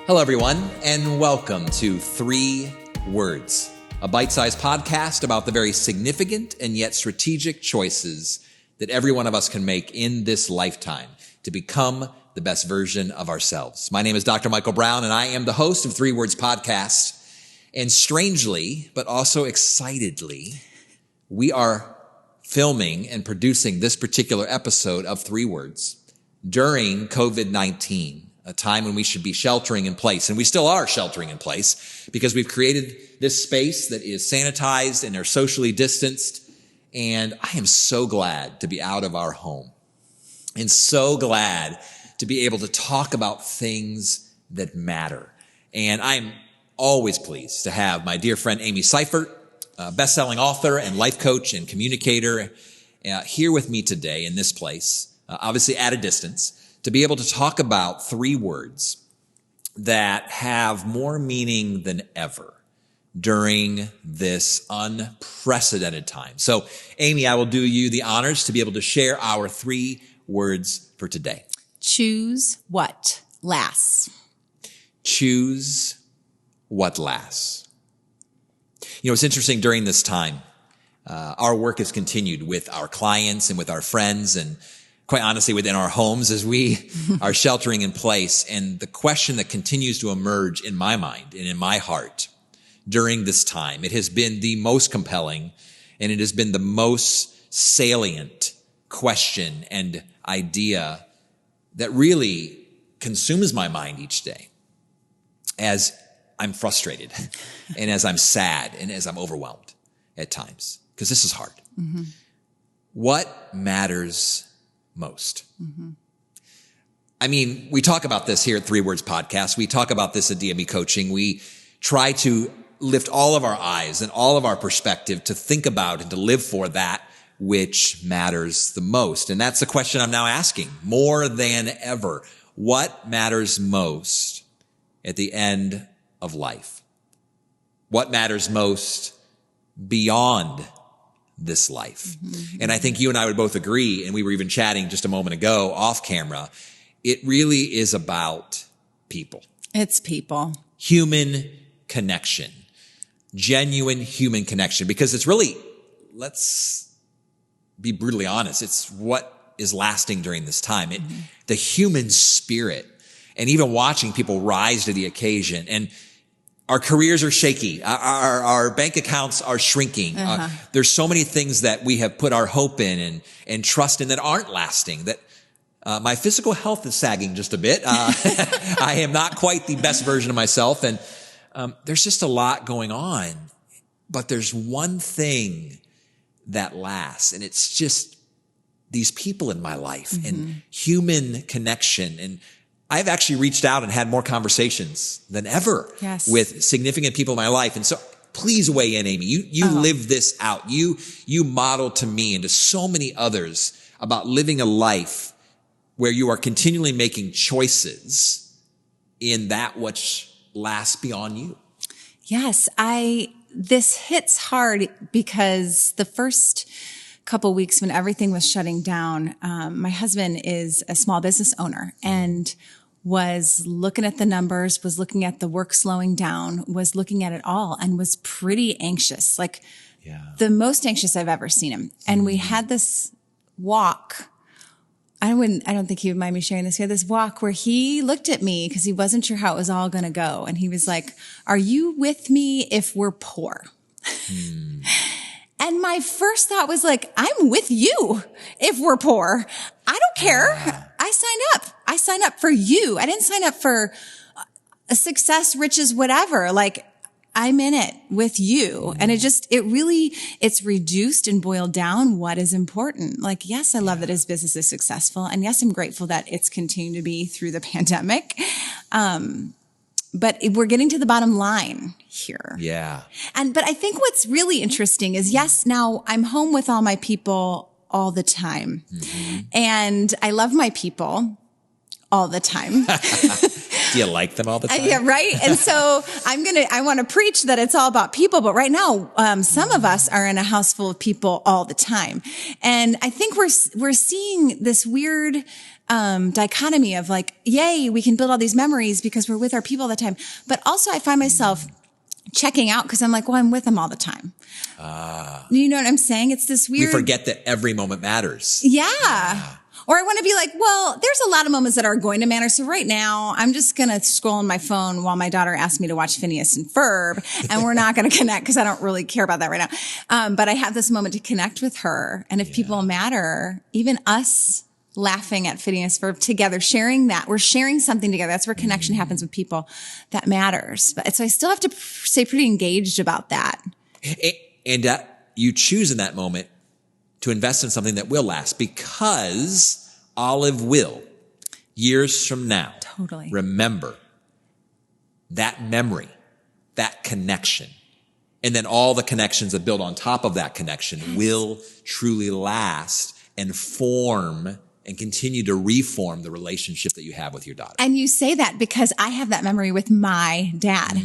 Hello, everyone, and welcome to 3 Words, a bite-sized podcast about the very significant and yet strategic choices that every one of us can make in this lifetime to become the best version of ourselves. My name is Dr. Michael Brown, and I am the host of 3 Words Podcast. And strangely, but also excitedly, we are filming and producing this particular episode of 3 Words during COVID-19. A time when we should be sheltering in place. And we still are sheltering in place because we've created this space that is sanitized and are socially distanced. And I am so glad to be out of our home and so glad to be able to talk about things that matter. And I'm always pleased to have my dear friend Amy Seifert, best-selling author and life coach and communicator, here with me today in this place, obviously at a distance, to be able to talk about 3 words that have more meaning than ever during this unprecedented time. So, Amy, I will do you the honors to be able to share our 3 words for today. Choose what lasts. Choose what lasts. You know, it's interesting during this time, our work has continued with our clients and with our friends and quite honestly, within our homes as we are sheltering in place. And the question that continues to emerge in my mind and in my heart during this time, it has been the most compelling and it has been the most salient question and idea that really consumes my mind each day as I'm frustrated and as I'm sad and as I'm overwhelmed at times, because this is hard. Mm-hmm. What matters most? Mm-hmm. I mean, we talk about this here at 3 Words Podcast. We talk about this at DME Coaching. We try to lift all of our eyes and all of our perspective to think about and to live for that which matters the most. And that's the question I'm now asking more than ever. What matters most at the end of life? What matters most beyond this life? Mm-hmm. And I think you and I would both agree, and we were even chatting just a moment ago off camera, it really is about people. It's people. Human connection. Genuine human connection. Because it's really, let's be brutally honest, it's what is lasting during this time. The human spirit, and even watching people rise to the occasion. And our careers are shaky. Our bank accounts are shrinking. There's so many things that we have put our hope in and trust in that aren't lasting. That my physical health is sagging just a bit. I am not quite the best version of myself. And there's just a lot going on. But there's one thing that lasts. And it's just these people in my life and human connection. And I've actually reached out and had more conversations than ever with significant people in my life. And so please weigh in, Amy. You live this out. You model to me and to so many others about living a life where you are continually making choices in that which lasts beyond you. Yes, this hits hard because the first couple weeks when everything was shutting down, my husband is a small business owner and was looking at the numbers, was looking at the work slowing down, was looking at it all and was pretty anxious, like the most anxious I've ever seen him. And we had this walk. I don't think he would mind me sharing this. We had this walk where he looked at me because he wasn't sure how it was all going to go. And he was like, "Are you with me if we're poor?" And my first thought was like, I'm with you if we're poor. I don't care. I signed up for you. I didn't sign up for a success, riches, whatever. Like I'm in it with you. And it's reduced and boiled down what is important. Like, yes, I love that his business is successful. And yes, I'm grateful that it's continued to be through the pandemic. But we're getting to the bottom line here. Yeah. But I think what's really interesting is, yes, now I'm home with all my people all the time. Mm-hmm. And I love my people all the time. Do you like them all the time? Yeah, right. And so I want to preach that it's all about people. But right now, some of us are in a house full of people all the time. And I think we're seeing this weird dichotomy of like, yay, we can build all these memories because we're with our people all the time. But also I find myself checking out because I'm like, well, I'm with them all the time. You know what I'm saying? It's this weird. We forget that every moment matters. Yeah. Or I want to be like, well, there's a lot of moments that are going to matter. So right now, I'm just going to scroll on my phone while my daughter asks me to watch Phineas and Ferb, and we're not going to connect because I don't really care about that right now. But I have this moment to connect with her. And if people matter, even us laughing at Phineas and Ferb together, sharing that, we're sharing something together. That's where connection happens with people. That matters. But so I still have to stay pretty engaged about that. And you choose in that moment to invest in something that will last, because Olive will, years from now, Totally remember that memory, that connection, and then all the connections that build on top of that connection will truly last and form and continue to reform the relationship that you have with your daughter. And you say that because I have that memory with my dad.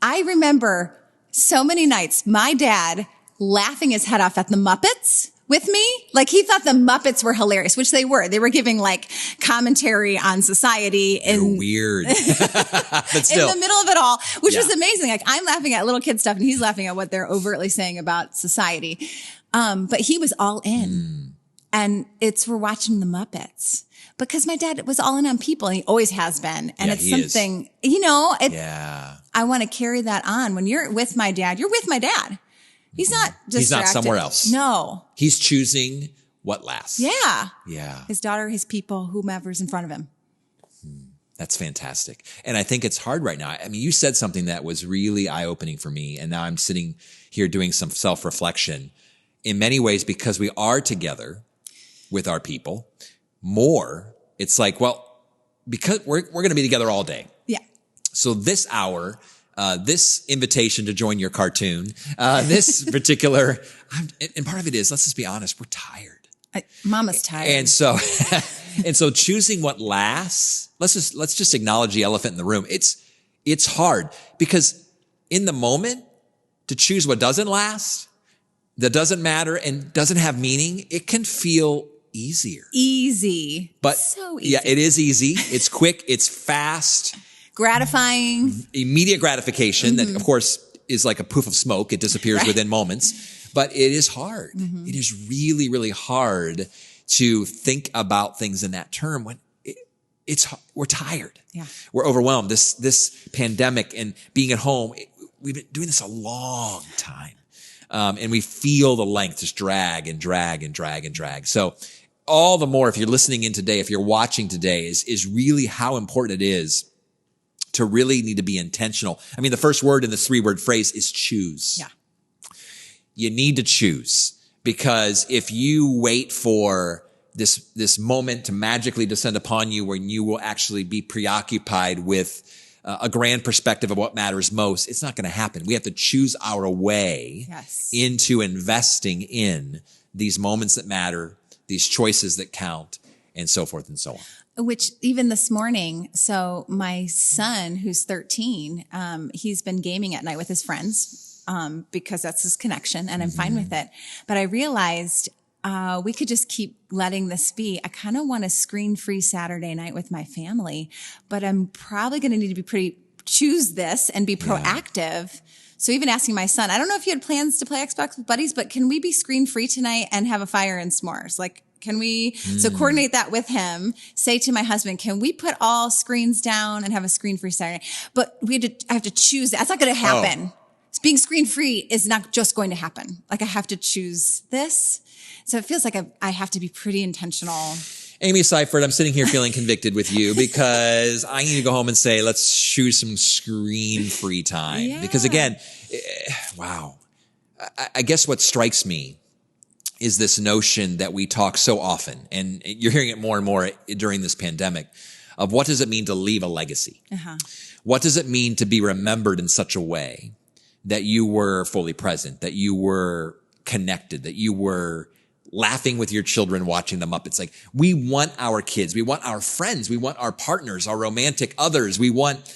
I remember so many nights, my dad laughing his head off at the Muppets with me. Like he thought the Muppets were hilarious, which they were. They were giving like commentary on society and weird, but still in the middle of it all, which was amazing. Like I'm laughing at little kid stuff and he's laughing at what they're overtly saying about society. But he was all in. And we're watching the Muppets because my dad was all in on people and he always has been. And it's something, I want to carry that on. When you're with my dad, you're with my dad. He's not distracted. He's not somewhere else. No. He's choosing what lasts. Yeah. Yeah. His daughter, his people, whomever's in front of him. That's fantastic. And I think it's hard right now. I mean, you said something that was really eye-opening for me. And now I'm sitting here doing some self-reflection in many ways because we are together with our people more. It's like, well, because we're going to be together all day. Yeah. So this hour, this invitation to join your cartoon, this particular, and part of it is, let's just be honest, we're tired. Mama's tired. And so, and so choosing what lasts, let's just acknowledge the elephant in the room. It's hard because in the moment to choose what doesn't last, that doesn't matter and doesn't have meaning, it can feel easier. Easy. But so easy. Yeah, it is easy. It's quick. It's fast. Gratifying. Immediate gratification that, of course, is like a poof of smoke. It disappears within moments. But it is hard. It is really, really hard to think about things in that term when we're tired. Yeah. We're overwhelmed. This pandemic and being at home, we've been doing this a long time. And we feel the length just drag and drag and drag and drag. So all the more if you're listening in today, if you're watching today, is really how important it is to really need to be intentional. I mean, the first word in this 3-word phrase is choose. Yeah. You need to choose, because if you wait for this moment to magically descend upon you when you will actually be preoccupied with a grand perspective of what matters most, it's not going to happen. We have to choose our way into investing in these moments that matter, these choices that count, and so forth and so on. Which even this morning, so my son, who's 13, he's been gaming at night with his friends because that's his connection, and I'm fine with it. But I realized we could just keep letting this be. I kind of want a screen-free Saturday night with my family, but I'm probably going to need to choose this and be proactive. So even asking my son, I don't know if you had plans to play Xbox with buddies, but can we be screen-free tonight and have a fire and s'mores? Like, can we, so coordinate that with him, say to my husband, can we put all screens down and have a screen-free Saturday? But I have to choose. That's not going to happen. Being screen-free is not just going to happen. Like, I have to choose this. So it feels like I have to be pretty intentional. Amy Seifert, I'm sitting here feeling convicted with you because I need to go home and say, let's choose some screen-free time. Yeah. Because again, wow. I guess what strikes me is this notion that we talk so often, and you're hearing it more and more during this pandemic, of what does it mean to leave a legacy? What does it mean to be remembered in such a way that you were fully present, that you were connected, that you were laughing with your children watching the Muppets? Like, we want our kids, we want our friends, we want our partners, our romantic others, we want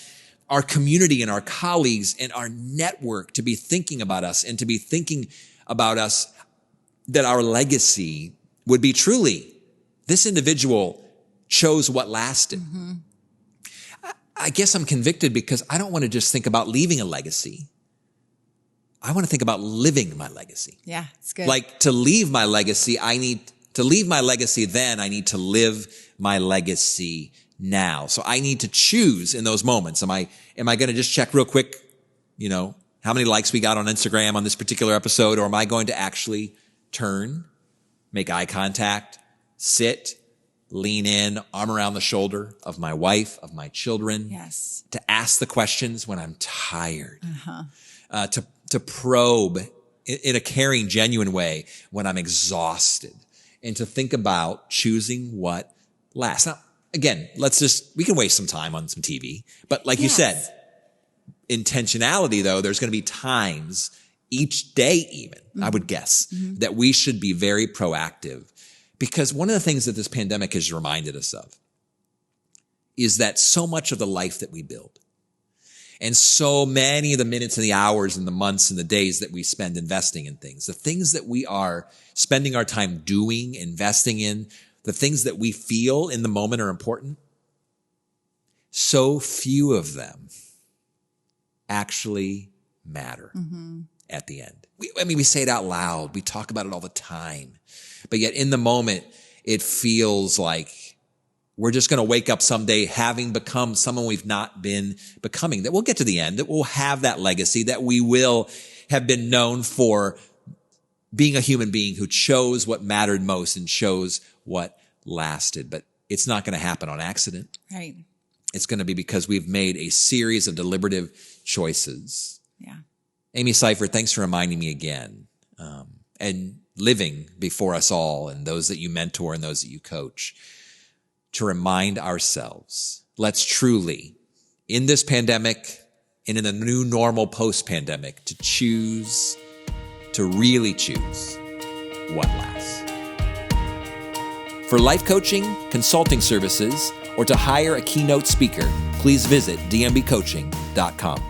our community and our colleagues and our network to be thinking about us and to be thinking about us, that our legacy would be truly This individual chose what lasted. I guess I'm convicted because I don't want to just think about leaving a legacy. I want to think about living my legacy. Yeah, it's good. Like to leave my legacy, I need to leave my legacy then. I need to live my legacy now. So I need to choose in those moments. Am I going to just check real quick, how many likes we got on Instagram on this particular episode? Or am I going to actually turn, make eye contact, sit, lean in, arm around the shoulder of my wife, of my children. Yes. To ask the questions when I'm tired. To probe in a caring, genuine way when I'm exhausted. And to think about choosing what lasts. Now, again, we can waste some time on some TV. But like you said, intentionality, though, there's going to be times each day even, I would guess, that we should be very proactive. Because one of the things that this pandemic has reminded us of is that so much of the life that we build and so many of the minutes and the hours and the months and the days that we spend investing in things, the things that we are spending our time doing, investing in, the things that we feel in the moment are important, so few of them actually matter at the end. We say it out loud. We talk about it all the time. But yet in the moment, it feels like we're just going to wake up someday having become someone we've not been becoming. That we'll get to the end, that we'll have that legacy, that we will have been known for being a human being who chose what mattered most and chose what lasted. But it's not going to happen on accident. Right. It's going to be because we've made a series of deliberative choices. Yeah. Amy Seifert, thanks for reminding me again. And living before us all and those that you mentor and those that you coach, to remind ourselves, let's truly, in this pandemic and in the new normal post-pandemic, to really choose what lasts. For life coaching, consulting services, or to hire a keynote speaker, please visit dmbcoaching.com.